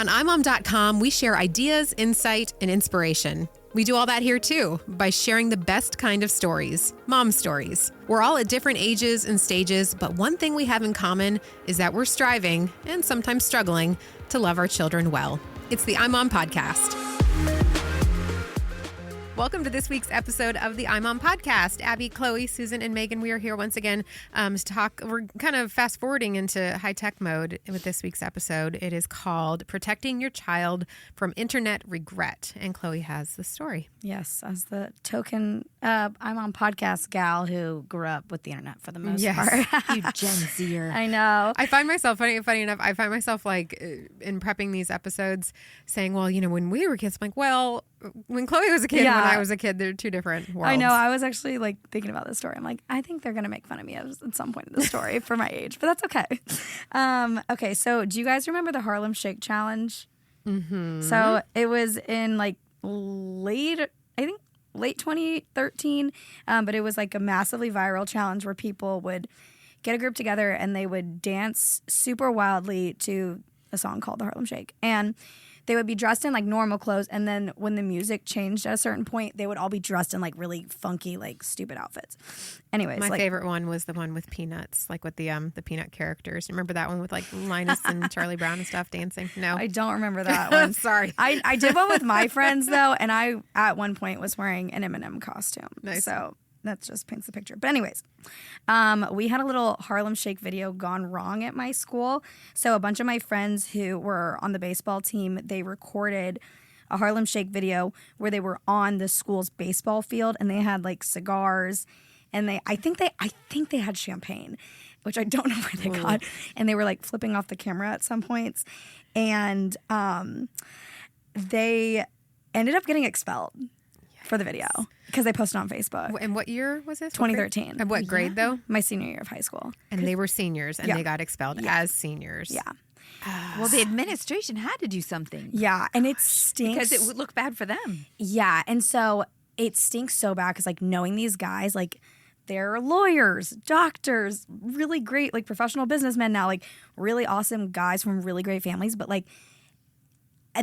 On imom.com, we share ideas, insight, and inspiration. We do all that here too, by sharing the best kind of stories, mom stories. We're all at different ages and stages, but one thing we have in common is that we're striving, and sometimes struggling, to love our children well. It's the iMom Podcast. Welcome to this week's episode of the iMom Podcast. Abby, Chloe, Susan, and Megan, we are here once again to talk. We're kind of fast forwarding into high-tech mode with this week's episode. It is called Protecting Your Child from Internet Regret. And Chloe has the story. Yes, as the token iMom Podcast gal who grew up with the internet for the most part. You Gen Zer. I know. I find myself, funny enough, I find myself like in prepping these episodes saying, well, you know, when we were kids, I'm like, well, when Chloe was a kid and when I was a kid, they're two different worlds. I know. I was actually like thinking about this story. I'm like, I think they're going to make fun of me at some point in the story for my age, but that's okay. Okay, so do you guys remember the Harlem Shake Challenge? Mm-hmm. So it was in like late 2013, but it was like a massively viral challenge where people would get a group together and they would dance super wildly to a song called the Harlem Shake. And they would be dressed in like normal clothes, and then when the music changed at a certain point, they would all be dressed in like really funky, like stupid outfits. Anyways, my favorite one was the one with Peanuts, like with the Peanut characters. Remember that one with like Linus and Charlie Brown and stuff dancing? No, I don't remember that one. Sorry, I did one with my friends though, and I at one point was wearing an Eminem costume. Nice. So that just paints the picture. But anyways, we had a little Harlem Shake video gone wrong at my school. So a bunch of my friends who were on the baseball team, they recorded a Harlem Shake video where they were on the school's baseball field and they had like cigars and I think they had champagne, which I don't know where they got. And they were like flipping off the camera at some points. And they ended up getting expelled for the video because they posted on Facebook. And what year was this? 2013. And what grade though? My senior year of high school. And they were seniors and they got expelled as seniors. Yeah. Well, the administration had to do something. Yeah, and it stinks. Because it would look bad for them. Yeah, and so it stinks so bad because like knowing these guys, like they're lawyers, doctors, really great like professional businessmen now, like really awesome guys from really great families, but like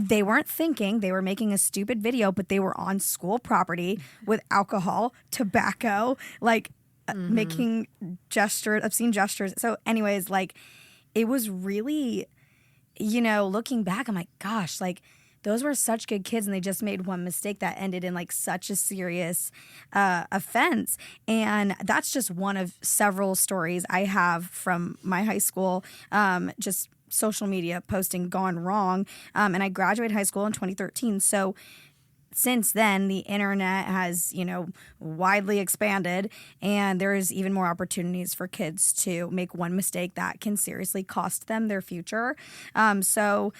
they weren't thinking. They were making a stupid video, but they were on school property with alcohol, tobacco, like making obscene gestures. So anyways, like it was really, you know, looking back, I'm like, gosh, like those were such good kids and they just made one mistake that ended in like such a serious offense. And that's just one of several stories I have from my high school, just social media posting gone wrong. And I graduated high school in 2013. So since then, the internet has, you know, widely expanded and there's even more opportunities for kids to make one mistake that can seriously cost them their future. So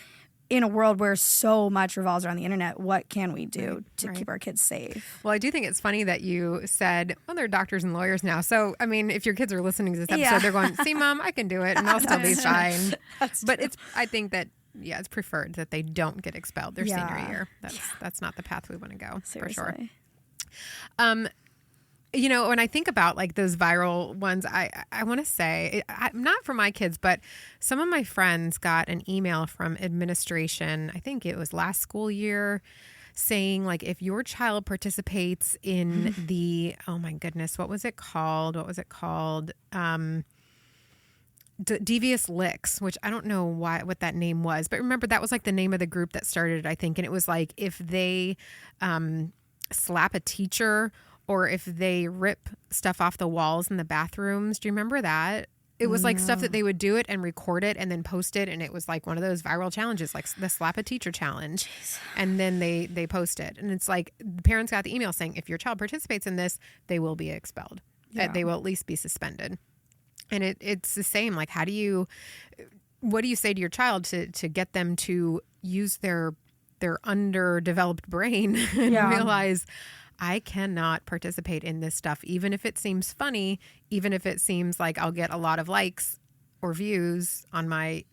in a world where so much revolves around the internet, what can we do to keep our kids safe? Well, I do think it's funny that you said, well, they're doctors and lawyers now. So, I mean, if your kids are listening to this episode, they're going, see, Mom, I can do it and I'll still be fine. But I think that, it's preferred that they don't get expelled their senior year. That's not the path we want to go, Seriously. for sure. You know, when I think about like those viral ones, I want to say, not for my kids, but some of my friends got an email from administration, I think it was last school year, saying like if your child participates in the, oh my goodness, what was it called? Devious Licks, which I don't know what that name was, but remember that was like the name of the group that started it, I think, and it was like if they slap a teacher or if they rip stuff off the walls in the bathrooms. Do you remember that? It was like stuff that they would do it and record it and then post it, and it was like one of those viral challenges, like the slap a teacher challenge. Jeez. And then they post it, and it's like the parents got the email saying if your child participates in this, they will be expelled. They will at least be suspended. And it's the same. Like, what do you say to your child to get them to use their underdeveloped brain and realize I cannot participate in this stuff, even if it seems funny, even if it seems like I'll get a lot of likes or views on my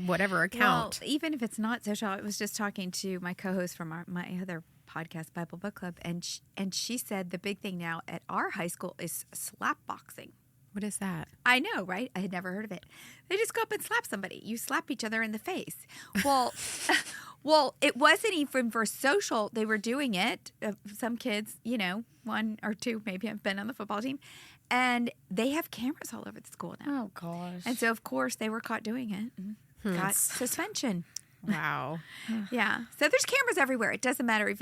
whatever account. Well, even if it's not social, I was just talking to my co-host from my other podcast, Bible Book Club, and she said the big thing now at our high school is slap boxing. What is that? I know, right? I had never heard of it. They just go up and slap somebody. You slap each other in the face. Well, well, it wasn't even for social. They were doing it. Some kids, you know, 1 or 2 maybe have been on the football team, and they have cameras all over the school now. Oh gosh. And so, of course, they were caught doing it and got suspension. Wow. Yeah. So there's cameras everywhere. It doesn't matter if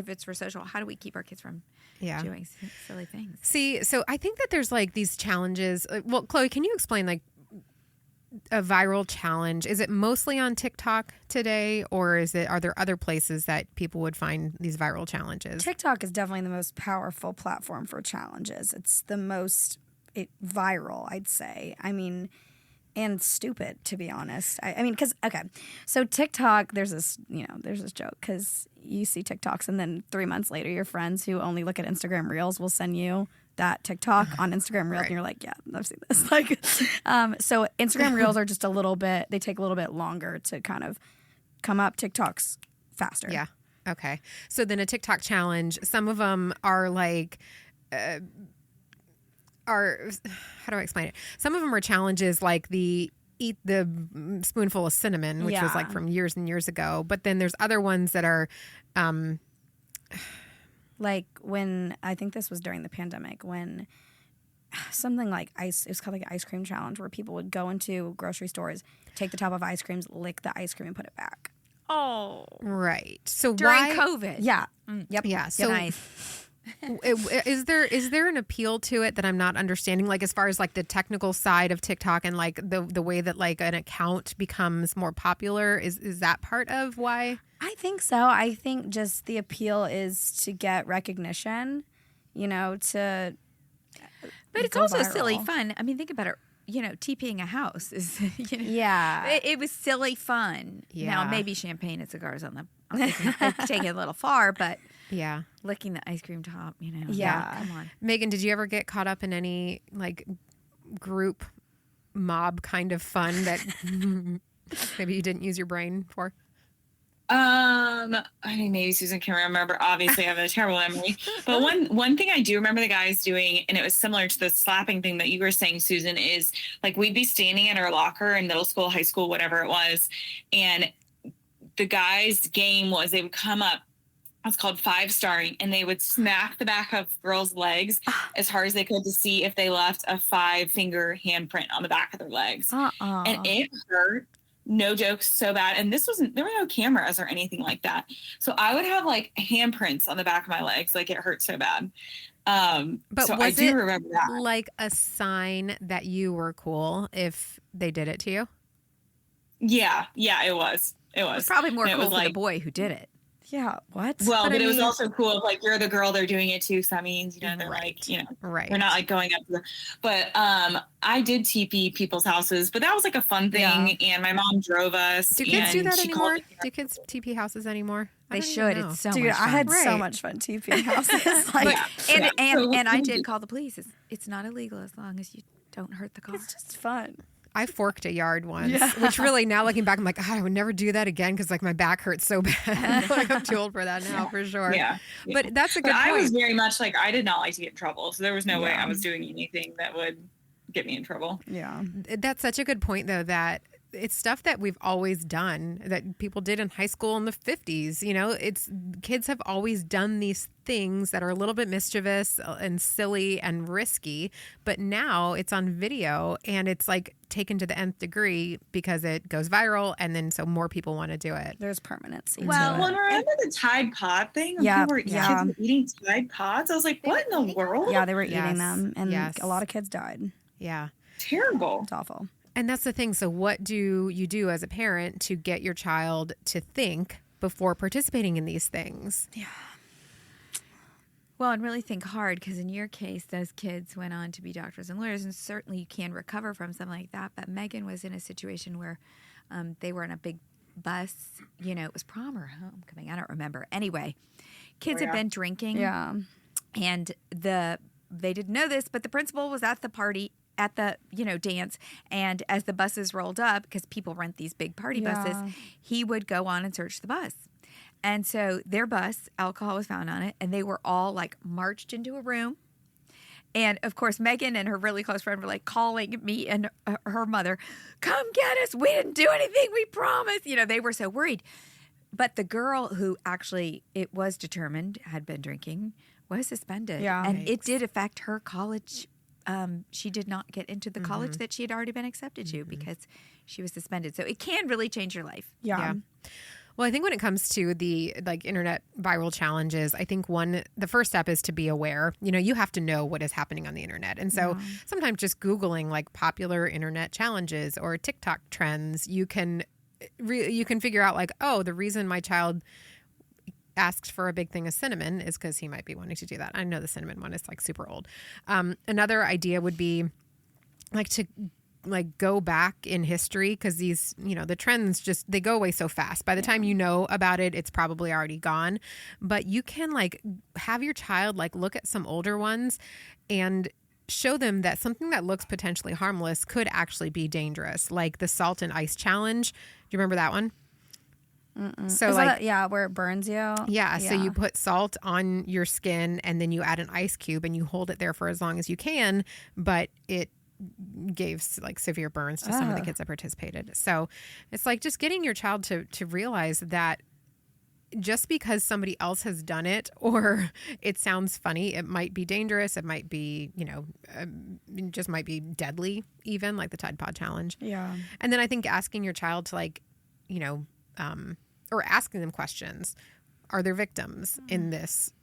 it's for social. How do we keep our kids from doing silly things? See, so I think that there's like these challenges. Well, Chloe, can you explain like a viral challenge? Is it mostly on TikTok today, or are there other places that people would find these viral challenges? TikTok is definitely the most powerful platform for challenges. It's the most viral, I'd say. I mean, and stupid, to be honest. I mean, because, okay, so TikTok, there's this joke, because you see TikToks and then 3 months later, your friends who only look at Instagram Reels will send you that TikTok on Instagram Reels, and you're like, yeah, I've seen this. Like, so Instagram Reels are just they take a little bit longer to kind of come up. TikTok's faster. Yeah. Okay. So then a TikTok challenge, some of them are like, how do I explain it? Some of them are challenges like eat the spoonful of cinnamon, which was like from years and years ago. But then there's other ones that are, like when, I think this was during the pandemic, when something like it was called like an ice cream challenge, where people would go into grocery stores, take the top of ice creams, lick the ice cream, and put it back. Oh, right. So during COVID. Yeah. Yep. Yeah. So nice. is there an appeal to it that I'm not understanding? Like as far as like the technical side of TikTok and like the way that like an account becomes more popular, is that part of why? I think so. I think just the appeal is to get recognition, to. But it's also silly fun. I mean, think about it. TPing a house is, yeah. It was silly fun. Yeah. Now, maybe champagne and cigars taking it a little far, but yeah, licking the ice cream top, Yeah. Come on. Megan, did you ever get caught up in any like group mob kind of fun that maybe you didn't use your brain for? I mean, maybe Susan can remember. Obviously, I have a terrible memory. But one thing I do remember the guys doing, and it was similar to the slapping thing that you were saying, Susan, is like we'd be standing in our locker in middle school, high school, whatever it was, and the guys' game was they would come up. It's called 5-starring, and they would smack the back of girls' legs as hard as they could to see if they left a 5-finger handprint on the back of their legs. And it hurt. No jokes, so bad. And there were no cameras or anything like that. So I would have like handprints on the back of my legs. Like it hurt so bad. But so was I do it remember that. like a sign that you were cool if they did it to you? Yeah, it was. It was probably more cool for the boy who did it. Yeah, what? Well, but it was also cool if like you're the girl they're doing it to, so that means they're right. like, right. They're not like going up to the, but I did TP people's houses, but that was like a fun thing, and my mom drove us. Do kids do that anymore? Do kids TP houses anymore? They should. It's so Dude, much fun. I had so much fun TPing houses. Like, and I did call the police. It's not illegal as long as you don't hurt the car. It's just fun. I forked a yard once, which really now looking back, I'm like, I would never do that again because like my back hurts so bad. Like I'm too old for that now, for sure. Yeah. But that's a good point. I was very much like, I did not like to get in trouble. So there was no way I was doing anything that would get me in trouble. Yeah. That's such a good point, though, that it's stuff that we've always done, that people did in high school in the 50s. It's kids have always done these things that are a little bit mischievous and silly and risky, but now it's on video and it's like taken to the nth degree because it goes viral, and then so more people want to do it. There's permanency. Well, remember the Tide Pod thing? Yeah, kids were eating Tide Pods. I was like, what in the world? Yeah, they were eating them, and a lot of kids died. Yeah, terrible. It's awful. And that's the thing. So what do you do as a parent to get your child to think before participating in these things? Yeah. Well, and really think hard, because in your case, those kids went on to be doctors and lawyers, and certainly you can recover from something like that. But Megan was in a situation where they were in a big bus. It was prom or homecoming. I don't remember. Anyway, kids had been drinking. Yeah. And they didn't know this, but the principal was at the party, at the dance, and as the buses rolled up, because people rent these big party buses, he would go on and search the bus. And so their bus, alcohol was found on it, and they were all like marched into a room, And of course, Megan and her really close friend were like calling me and her mother, come get us. We didn't do anything. We promise. You know, they were so worried. But the girl who actually, it was determined, had been drinking, was suspended. Yeah. And Yikes. it did affect her college. She did not get into the college that she had already been accepted to because she was suspended. So it can really change your life. Yeah. Well, I think when it comes to the like internet viral challenges, I think the first step is to be aware. You know, you have to know what is happening on the internet. And so sometimes just Googling like popular internet challenges or TikTok trends, you can figure out like, oh, the reason my child asked for a big thing of cinnamon is because he might be wanting to do that. I know the cinnamon one is like super old. Another idea would be like to go back in history, because these, you know, the trends just, they go away so fast. By the time you know about it, it's probably already gone. But you can like have your child like look at some older ones and show them that something that looks potentially harmless could actually be dangerous, like the salt and ice challenge. Do you remember that one? So Is like, that, where it burns you? yeah, so you put salt on your skin and then you add an ice cube and you hold it there for as long as you can, but it gave like severe burns to some of the kids that participated. So it's like just getting your child to realize that just because somebody else has done it or it sounds funny, it might be dangerous. It might be, you know, it just might be deadly, even like the Tide Pod Challenge. Yeah. And then I think asking your child to like, you know, or asking them questions. Are there victims in this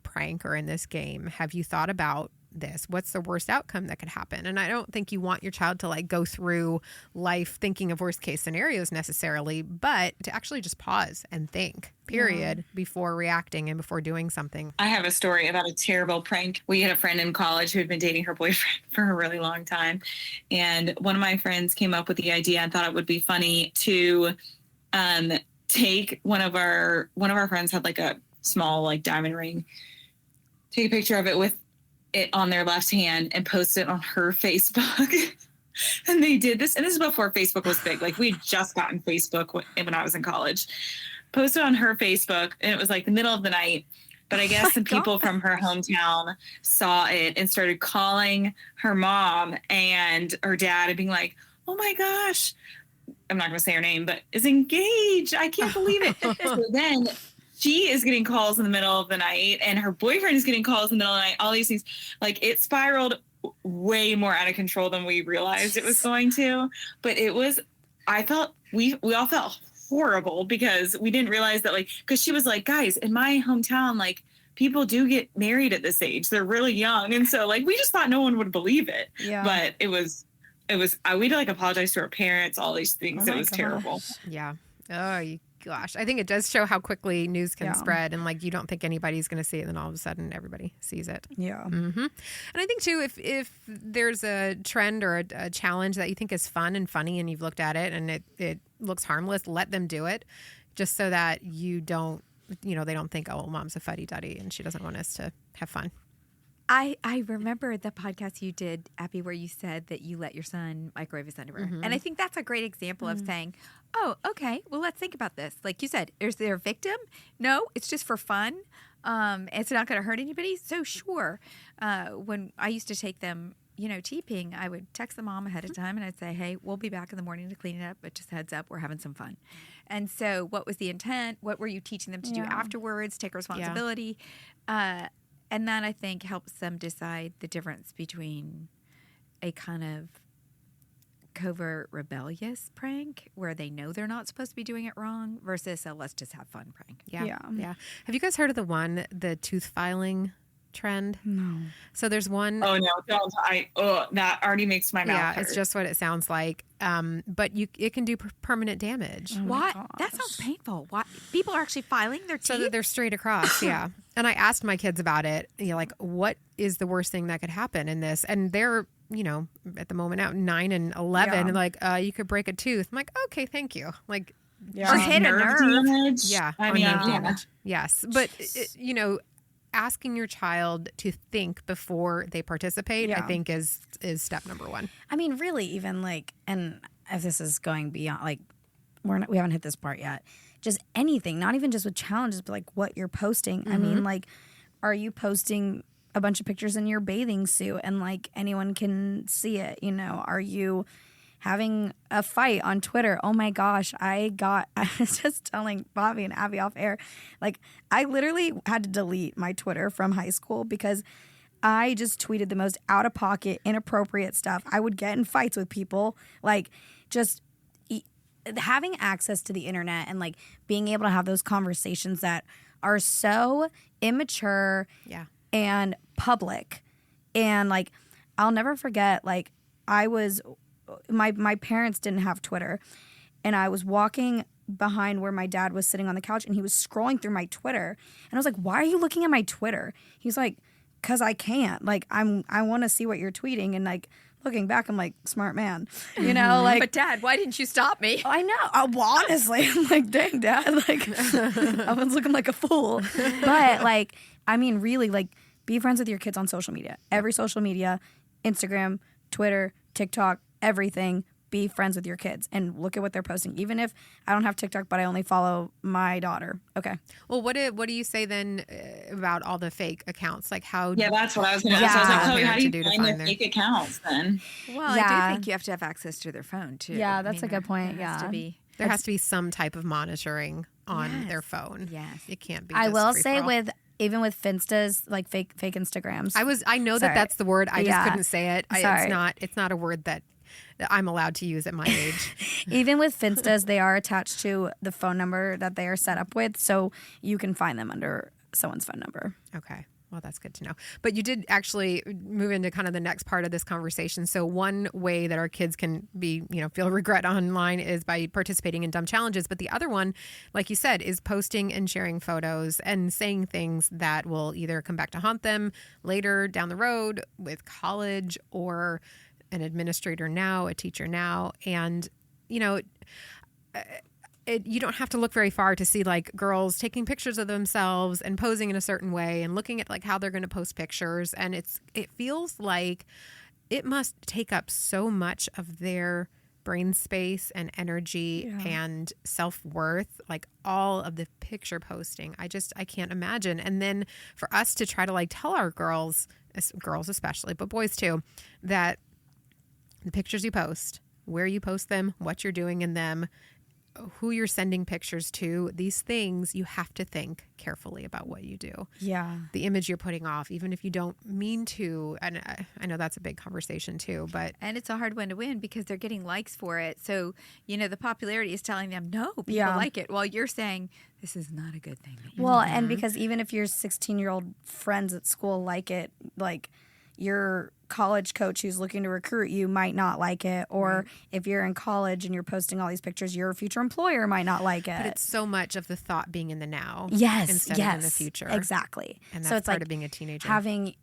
prank or in this game? Have you thought about this? What's the worst outcome that could happen? And I don't think you want your child to like go through life thinking of worst case scenarios necessarily, but to actually just pause and think, period, before reacting and before doing something. I have a story about a terrible prank. We had a friend in college who had been dating her boyfriend for a really long time. And one of my friends came up with the idea and thought it would be funny to take one of our friends had like a small like diamond ring, take a picture of it with it on their left hand and post it on her Facebook. And they did this. And this is before Facebook was big. Like we'd just gotten Facebook when I was in college. Posted on her Facebook, and it was like the middle of the night. But I guess some people from her hometown saw it and started calling her mom and her dad and being like, oh my gosh, I'm not going to say her name, but is engaged. I can't believe it. So then she is getting calls in the middle of the night and her boyfriend is getting calls in the middle of the night. All these things, like it spiraled way more out of control than we realized it was going to. But we all felt horrible because we didn't realize that, like, because she was like, guys, in my hometown, like people do get married at this age. They're really young. And so like, we just thought no one would believe it. Yeah. But we'd like apologize to our parents, all these things. It was terrible. Yeah. Oh, gosh. I think it does show how quickly news can spread, and like you don't think anybody's going to see it, and then all of a sudden everybody sees it. Yeah. Mm-hmm. And I think too, if there's a trend or a challenge that you think is fun and funny, and you've looked at it and it looks harmless, let them do it, just so that you don't, you know, they don't think, oh, mom's a fuddy-duddy and she doesn't want us to have fun. I remember the podcast you did, Abby, where you said that you let your son microwave his underwear. And I think that's a great example of saying, oh, okay, well, let's think about this. Like you said, is there a victim? No, it's just for fun. It's not going to hurt anybody. So sure. When I used to take them, you know, teeping, I would text the mom ahead of time and I'd say, hey, we'll be back in the morning to clean it up, but just heads up, we're having some fun. And so what was the intent? What were you teaching them to do afterwards? Take responsibility. And that, I think, helps them decide the difference between a kind of covert rebellious prank where they know they're not supposed to be doing it wrong versus a let's just have fun prank. Yeah. Have you guys heard of the tooth filing trend? No. So there's one. Oh no, don't. That already makes my mouth hurt. It's just what it sounds like. But it can do permanent damage. What? That sounds painful. Why? People are actually filing their teeth? So that they're straight across, yeah. And I asked my kids about it, you know, like, what is the worst thing that could happen in this? And they're, you know, at the moment out 9 and 11, and like, you could break a tooth. I'm like, okay, thank you. Like, or hit a nerve. Damage. Yeah, I or mean, nerve damage. Yes, but you know, asking your child to think before they participate, I think is step number one. I mean, really, even like, and if this is going beyond, like, we haven't hit this part yet. Just anything, not even just with challenges, but like what you're posting. I mean, like, are you posting a bunch of pictures in your bathing suit and like anyone can see it? You know, are you having a fight on Twitter? Oh my gosh, I was just telling Bobby and Abby off air, like I literally had to delete my Twitter from high school because I just tweeted the most out of pocket, inappropriate stuff. I would get in fights with people, like just having access to the internet and like being able to have those conversations that are so immature and public. And like I'll never forget, like I was my parents didn't have Twitter, and I was walking behind where my dad was sitting on the couch, and he was scrolling through my Twitter, and I was like, why are you looking at my Twitter? He's like, because I can't, like I want to see what you're tweeting. And like looking back, I'm like, smart man, you know, like. But Dad, why didn't you stop me? I know. Well, honestly, I'm like, dang, Dad, like I was looking like a fool. But like, I mean, really, like, be friends with your kids on social media. Every social media, Instagram, Twitter, TikTok, everything. Be friends with your kids and look at what they're posting. Even if I don't have TikTok, but I only follow my daughter. Okay. Well, what do you say then about all the fake accounts? Like how? Yeah, that's what I was going to ask. I was like, Chloe, how do you find the their fake accounts then? Well, Yeah. I do think you have to have access to their phone too. Yeah, that's a good point. There has to be. There has to be some type of monitoring on their phone. Yes. It can't be. I just will free say for all. even with Finstas, like fake Instagrams. I know Sorry. that's the word. I just Yeah. couldn't say it. Sorry. It's not a word that I'm allowed to use at my age. Even with Finstas, they are attached to the phone number that they are set up with, so you can find them under someone's phone number. Okay. Well, that's good to know. But you did actually move into kind of the next part of this conversation. So one way that our kids can feel regret online is by participating in dumb challenges. But the other one, like you said, is posting and sharing photos and saying things that will either come back to haunt them later down the road with college or an administrator now, a teacher now. And, you don't have to look very far to see like girls taking pictures of themselves and posing in a certain way and looking at like how they're going to post pictures. And it feels like it must take up so much of their brain space and energy and self-worth, like all of the picture posting. I can't imagine. And then for us to try to like tell our girls especially, but boys too, that the pictures you post, where you post them, what you're doing in them, who you're sending pictures to, these things, you have to think carefully about what you do. Yeah. The image you're putting off, even if you don't mean to. And I know that's a big conversation too, but. And it's a hard one to win because they're getting likes for it. So, the popularity is telling them, no, people like it. While you're saying, this is not a good thing. Well, and because even if your 16-year-old friends at school like it, like your college coach who's looking to recruit you might not like it, or if you're in college and you're posting all these pictures, your future employer might not like it. But it's so much of the thought being in the now, instead of in the future, exactly. And that's so it's part like of being a teenager. having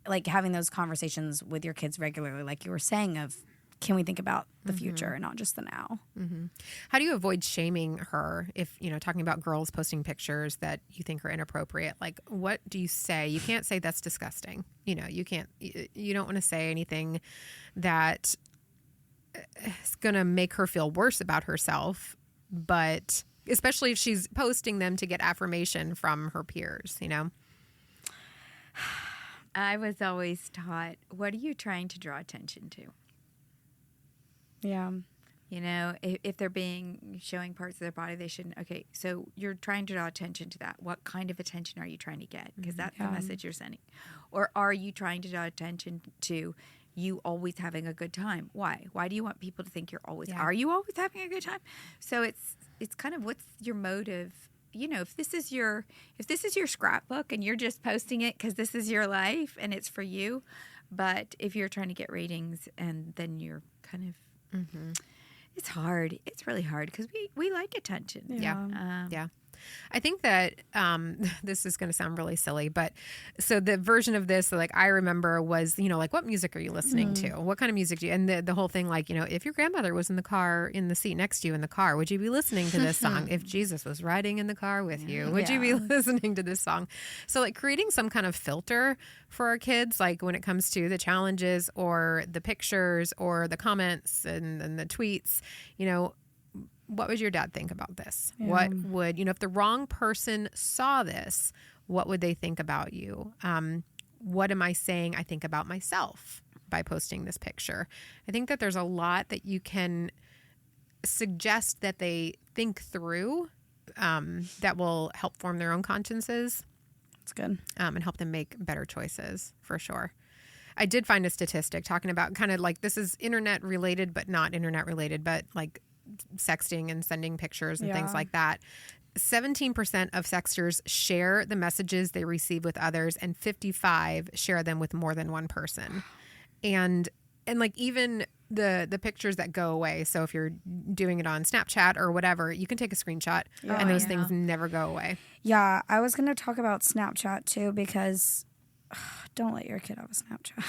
those conversations with your kids regularly, like you were saying, of can we think about the future and not just the now? Mm-hmm. How do you avoid shaming her if, talking about girls posting pictures that you think are inappropriate? Like, what do you say? You can't say that's disgusting. You don't want to say anything that is going to make her feel worse about herself, but especially if she's posting them to get affirmation from her peers, I was always taught, what are you trying to draw attention to? Yeah. If they're showing parts of their body they shouldn't. Okay, so you're trying to draw attention to that. What kind of attention are you trying to get? Because that's the message you're sending. Or are you trying to draw attention to you always having a good time? Why? Why do you want people to think you're always? Yeah. Are you always having a good time? So it's kind of, what's your motive? If this is your scrapbook and you're just posting it because this is your life and it's for you, but if you're trying to get ratings and then you're kind of it's hard. It's really hard because we like attention. Yeah. I think that this is going to sound really silly, but so the version of this, like I remember was, like what music are you listening to? What kind of music do you, and the whole thing, like, if your grandmother was in the seat next to you in the car, would you be listening to this song? If Jesus was riding in the car with you, would you be listening to this song? So like creating some kind of filter for our kids, like when it comes to the challenges or the pictures or the comments and the tweets, what would your dad think about this? Yeah. What would, if the wrong person saw this, what would they think about you? what am I saying I think about myself by posting this picture? I think that there's a lot that you can suggest that they think through that will help form their own consciences. That's good. And help them make better choices, for sure. I did find a statistic talking about kind of like, this is internet related, but not internet related, but like sexting and sending pictures and things like that. 17% of sexters share the messages they receive with others, and 55 share them with more than one person. And like even the pictures that go away. So if you're doing it on Snapchat or whatever, you can take a screenshot and those things never go away. Yeah, I was going to talk about Snapchat too, because don't let your kid have a Snapchat.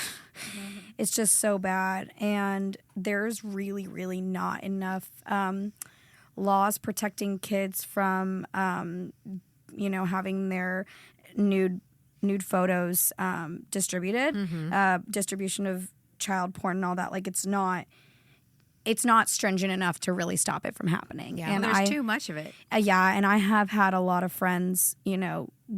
It's just so bad. And there's really, really not enough laws protecting kids from, having their nude photos distributed, distribution of child porn and all that. Like it's not stringent enough to really stop it from happening. Yeah, and there's too much of it. And I have had a lot of friends,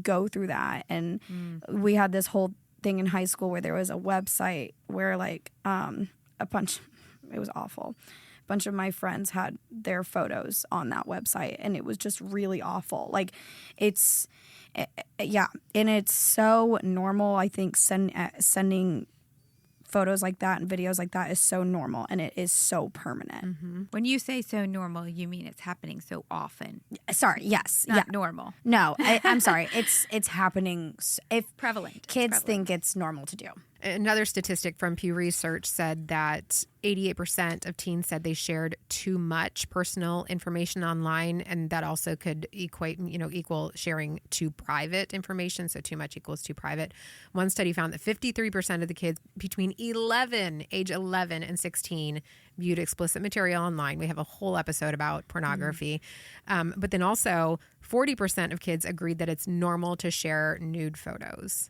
go through that. And we had this whole thing in high school where there was a website where like it was awful. A bunch of my friends had their photos on that website, and it was just really awful. Like it's and it's so normal. I think sending photos like that and videos like that is so normal, and it is so permanent. When you say so normal, you mean it's happening so often. Sorry, yes. Not normal. No, I'm sorry. It's happening. If Prevalent. kids think it's normal to do. Another statistic from Pew Research said that 88% of teens said they shared too much personal information online, and that also could equal sharing too private information. So too much equals too private. One study found that 53% of the kids between age 11 and 16 viewed explicit material online. We have a whole episode about pornography. But then also 40% of kids agreed that it's normal to share nude photos.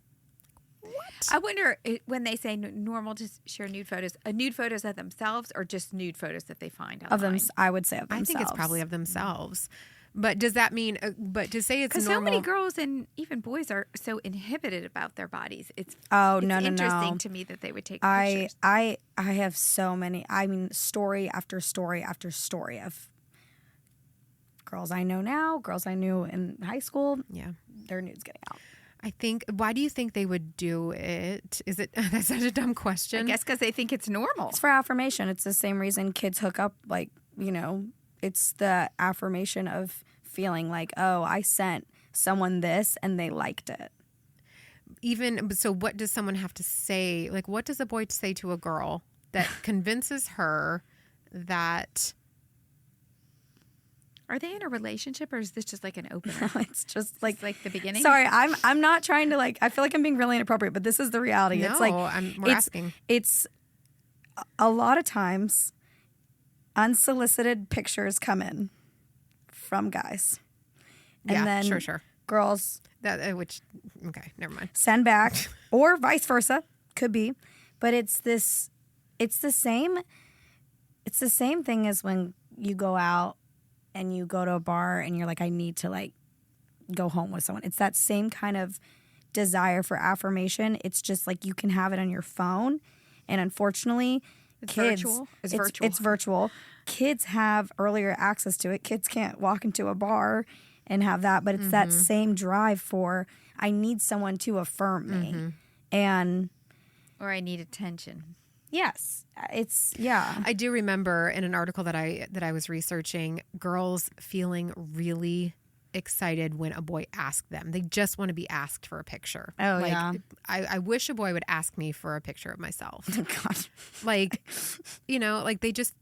I wonder when they say normal to share nude photos of themselves or just nude photos that they find online. Of them, I would say of themselves. I think it's probably of themselves. But does that mean, but to say it's normal? Because so many girls and even boys are so inhibited about their bodies. It's interesting to me that they would take pictures. I have so many, story after story after story of girls I know now, girls I knew in high school. Yeah. Their nudes getting out. I think, why do you think they would do it? That's such a dumb question. I guess because they think it's normal. It's for affirmation. It's the same reason kids hook up, it's the affirmation of feeling like, oh, I sent someone this and they liked it. So what does someone have to say? Like, what does a boy say to a girl that convinces her that... Are they in a relationship, or is this just like an opener? It's just like the beginning. Sorry, I'm not trying to I feel like I'm being really inappropriate, but this is the reality. No, it's like we're asking. It's a lot of times unsolicited pictures come in from guys, and then sure. girls okay, never mind. Send back, or vice versa, could be, but it's the same thing as when you go out and you go to a bar and you're like, I need to go home with someone. It's that same kind of desire for affirmation. It's just like you can have it on your phone. And unfortunately, it's kids, virtual. It's virtual. Kids have earlier access to it. Kids can't walk into a bar and have that, but it's that same drive for, I need someone to affirm me. Or I need attention. Yes, I do remember in an article that I was researching, girls feeling really excited when a boy asked them. They just want to be asked for a picture. Oh, yeah. I wish a boy would ask me for a picture of myself. God.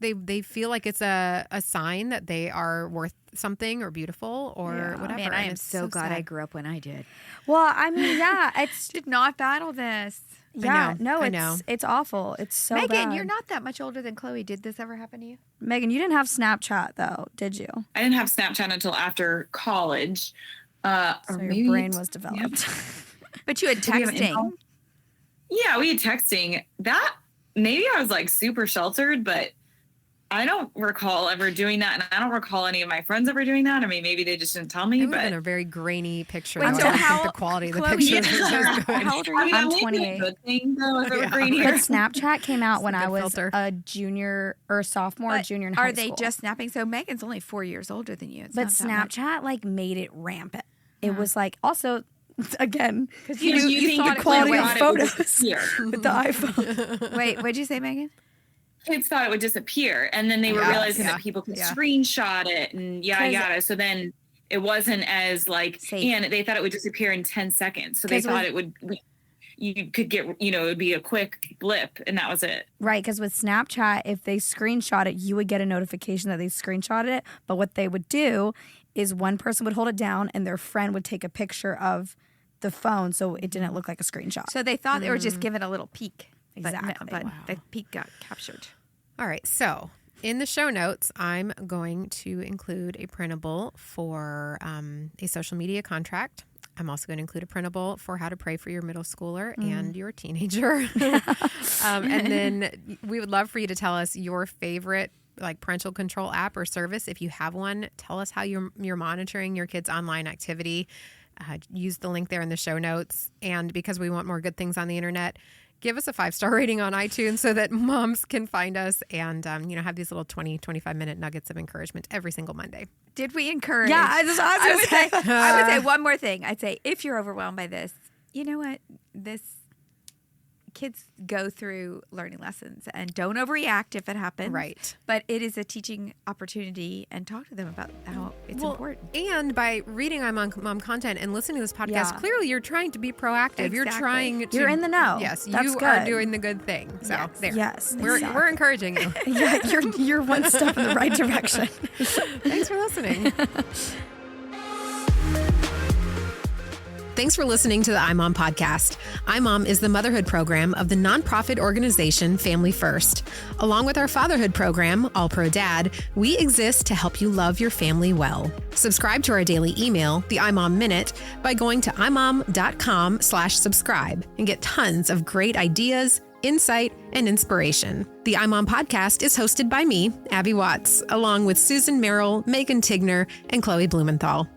They feel like it's a sign that they are worth something or beautiful or whatever. Man, I am so glad sad. I grew up when I did. Well, it's did not battle this. Yeah, I know. It's awful. It's so Megan, bad. you're not that much older than Chloe. Did this ever happen to you? Megan, you didn't have Snapchat though, did you? I didn't have Snapchat until after college. So your brain was developed. Yeah. But you had texting. Yeah, we had texting. That maybe I was super sheltered, but I don't recall ever doing that, and I don't recall any of my friends ever doing that. I mean, maybe they just didn't tell me, It would but have been a very grainy picture. Wait, though. so I don't how- think the quality of the Chloe, pictures yeah. was as good. How old are I you? mean, I'm that may be a 28. good thing, though, if it were Yeah. green But hair. Snapchat came out It's a when I good was filter. a junior or sophomore, But junior in high are they school. just snapping? So Megan's only 4 years older than you. It's But not that much. Snapchat like made it rampant. It was like also again Because you think thought the it quality went of kids thought it would photos. disappear. with the iPhone. Wait, what'd you say, Megan? Kids thought it would disappear, and then they were Yeah, realizing yeah, that people could yeah. screenshot it and yada 'Cause- yada. So then it wasn't as like, Safe. and they thought it would disappear in 10 seconds. So they 'Cause thought it would. You could get, it would be a quick blip, and that was it. Right, because with Snapchat, if they screenshot it, you would get a notification that they screenshotted it. But what they would do is one person would hold it down and their friend would take a picture of the phone so it didn't look like a screenshot. So they thought they were just giving a little peek. Exactly. But Wow. the peek got captured. All right. So in the show notes, I'm going to include a printable for a social media contract. I'm also going to include a printable for how to pray for your middle schooler and your teenager. And then we would love for you to tell us your favorite like parental control app or service. If you have one, tell us how you're monitoring your kids' online activity. Use the link there in the show notes. And because we want more good things on the internet, give us a 5-star rating on iTunes so that moms can find us and, have these little 20, 25-minute nuggets of encouragement every single Monday. Did we encourage? Yeah, I was I would say, gonna say. I would say one more thing. I'd say if you're overwhelmed by this, you know what? Kids go through learning lessons and don't overreact if it happens. Right. But it is a teaching opportunity and talk to them about how it's important. And by reading I'm on Mom content and listening to this podcast, Yeah. clearly you're trying to be proactive. You're Exactly. trying to. You're in the know. Yes, That's you are good. doing the good thing. So Yes. there. Yes, We're exactly. encouraging you. Yeah, you're one step in the right direction. Thanks for listening. Thanks for listening to the iMom podcast. iMom is the motherhood program of the nonprofit organization Family First. Along with our fatherhood program, All Pro Dad, we exist to help you love your family well. Subscribe to our daily email, the iMom Minute, by going to imom.com/subscribe and get tons of great ideas, insight, and inspiration. The iMom podcast is hosted by me, Abby Watts, along with Susan Merrill, Megan Tigner, and Chloe Blumenthal.